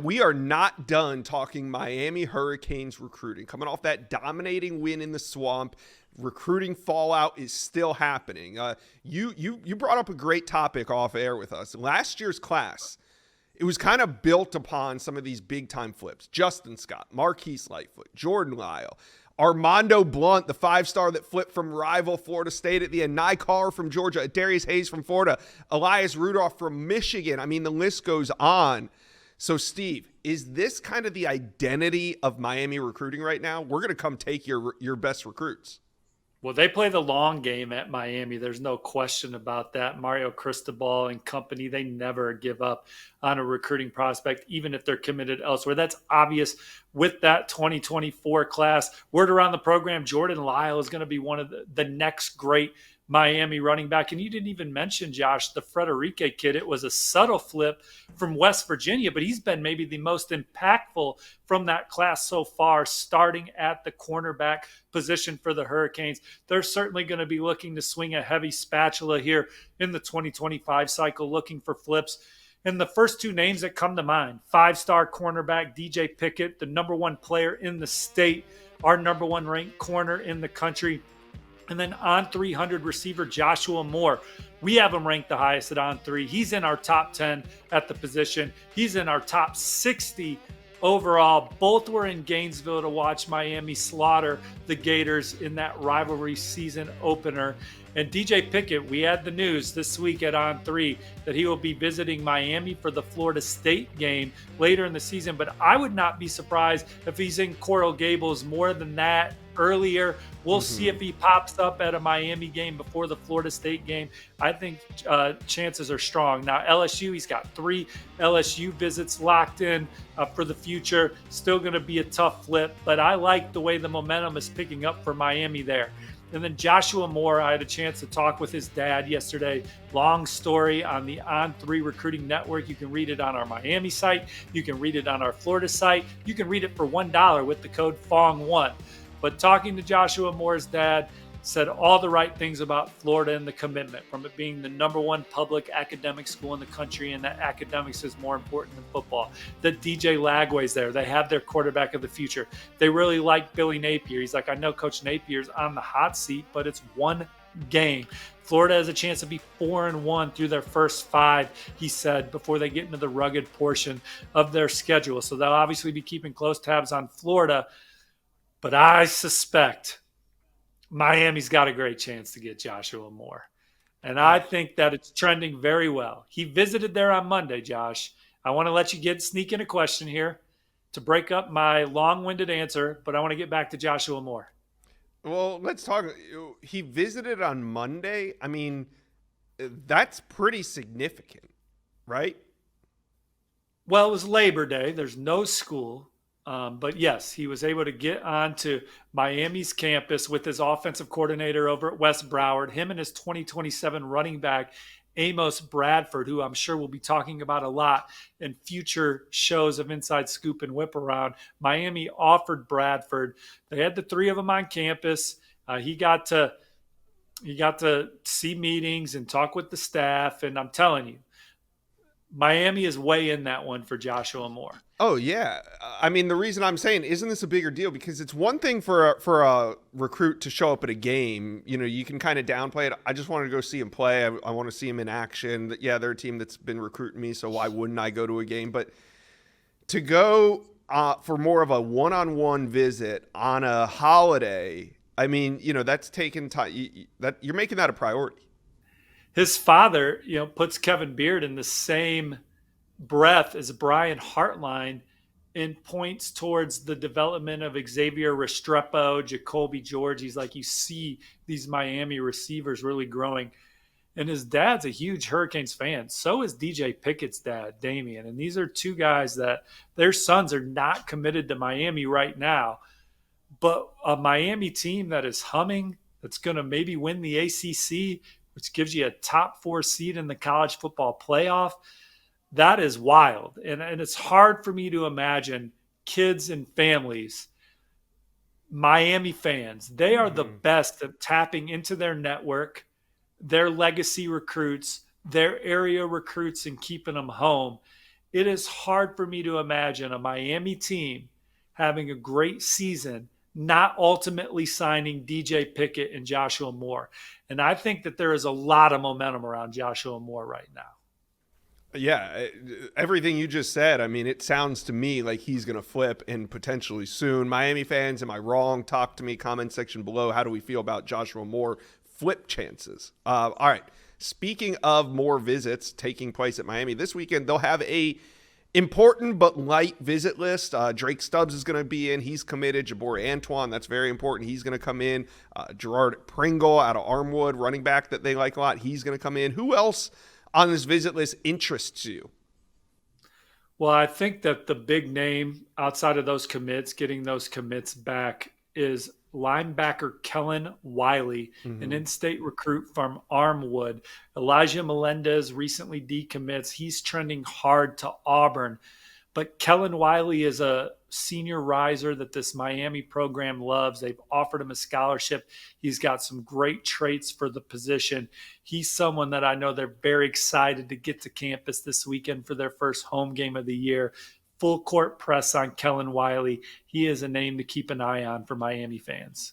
we are not done talking Miami Hurricanes recruiting. Coming off that dominating win in the Swamp, recruiting fallout is still happening. You brought up a great topic off air with us. Last year's class, it was kind of built upon some of these big-time flips. Justin Scott, Marquise Lightfoot, Jordan Lyle, Armando Blunt, the five-star that flipped from rival Florida State at the end, Nye Carr from Georgia, Darius Hayes from Florida, Elias Rudolph from Michigan. I mean, the list goes on. So, Steve, is this kind of the identity of Miami recruiting right now? We're going to come take your best recruits. Well, they play the long game at Miami. There's no question about that. Mario Cristobal and company, they never give up on a recruiting prospect, even if they're committed elsewhere. That's obvious with that 2024 class. Word around the program, Jordan Lyle is going to be one of the next great Miami running back. And you didn't even mention, Josh, the Frederique kid. It was a subtle flip from West Virginia, but he's been maybe the most impactful from that class so far, starting at the cornerback position for the Hurricanes. They're certainly going to be looking to swing a heavy spatula here in the 2025 cycle, looking for flips. And the first two names that come to mind, five-star cornerback DJ Pickett, the number one player in the state, our number one ranked corner in the country. And then on 300 receiver Joshua Moore. We have him ranked the highest at on 3. He's in our top 10 at the position. He's in our top 60 overall. Both were in Gainesville to watch Miami slaughter the Gators in that rivalry season opener. And DJ Pickett, we had the news this week at On 3 that he will be visiting Miami for the Florida State game later in the season. But I would not be surprised if he's in Coral Gables more than that earlier. We'll see if he pops up at a Miami game before the Florida State game. I think chances are strong. Now, LSU, he's got 3 LSU visits locked in for the future. Still going to be a tough flip, but I like the way the momentum is picking up for Miami there. And then Joshua Moore, I had a chance to talk with his dad yesterday. Long story on the On3 Recruiting Network. You can read it on our Miami site. You can read it on our Florida site. You can read it for $1 with the code FONG1. But talking to Joshua Moore's dad, said all the right things about Florida and the commitment, from it being the number one public academic school in the country, and that academics is more important than football. That DJ Lagway's there. They have their quarterback of the future. They really like Billy Napier. He's like, I know Coach Napier's on the hot seat, but it's one game. Florida has a chance to be 4-1 through their first 5, he said, before they get into the rugged portion of their schedule. So they'll obviously be keeping close tabs on Florida. But I suspect Miami's got a great chance to get Joshua Moore. And I think that it's trending very well. He visited there on Monday, Josh. I want to let you sneak in a question here to break up my long-winded answer, but I want to get back to Joshua Moore. Well, let's talk. He visited on Monday. I mean, that's pretty significant, right? Well, it was Labor Day. There's no school. But yes, he was able to get onto Miami's campus with his offensive coordinator over at West Broward, him and his 2027 running back, Amos Bradford, who I'm sure we'll be talking about a lot in future shows of Inside Scoop and Whip Around. Miami offered Bradford. They had the 3 of them on campus. He got to see meetings and talk with the staff. And I'm telling you, Miami is way in that one for Joshua Moore. Oh, yeah. I mean, the reason I'm saying, isn't this a bigger deal? Because it's one thing for a recruit to show up at a game. You know, you can kind of downplay it. I just wanted to go see him play. I want to see him in action. Yeah, they're a team that's been recruiting me, so why wouldn't I go to a game? But to go for more of a one-on-one visit on a holiday, I mean, you know, that's taking time. You're making that a priority. His father, puts Kevin Beard in the same breath as Brian Hartline and points towards the development of Xavier Restrepo, Jacoby George. He's like, you see these Miami receivers really growing. And his dad's a huge Hurricanes fan. So is DJ Pickett's dad, Damian. And these are 2 guys that their sons are not committed to Miami right now. But a Miami team that is humming, that's going to maybe win the ACC, which gives you a top 4 seed in the college football playoff. That is wild. And it's hard for me to imagine kids and families, Miami fans, they are the best at tapping into their network, their legacy recruits, their area recruits, and keeping them home. It is hard for me to imagine a Miami team having a great season, not ultimately signing DJ Pickett and Joshua Moore. And I think that there is a lot of momentum around Joshua Moore right now. Yeah, everything you just said, I mean, it sounds to me like he's going to flip and potentially soon. Miami fans, am I wrong? Talk to me, comment section below. How do we feel about Joshua Moore flip chances? All right. Speaking of more visits taking place at Miami this weekend, they'll have a important but light visit list. Drake Stubbs is going to be in. He's committed. Jabor Antoine, that's very important. He's going to come in. Gerard Pringle out of Armwood, running back that they like a lot. He's going to come in. Who else on this visit list interests you? Well, I think that the big name outside of those commits, getting those commits back, is linebacker Kellen Wiley, an in-state recruit from Armwood. Elijah Melendez recently decommits. He's trending hard to Auburn. But Kellen Wiley is a senior riser that this Miami program loves. They've offered him a scholarship. He's got some great traits for the position. He's someone that I know they're very excited to get to campus this weekend for their first home game of the year. Full court press on Kellen Wiley. He is a name to keep an eye on for Miami fans.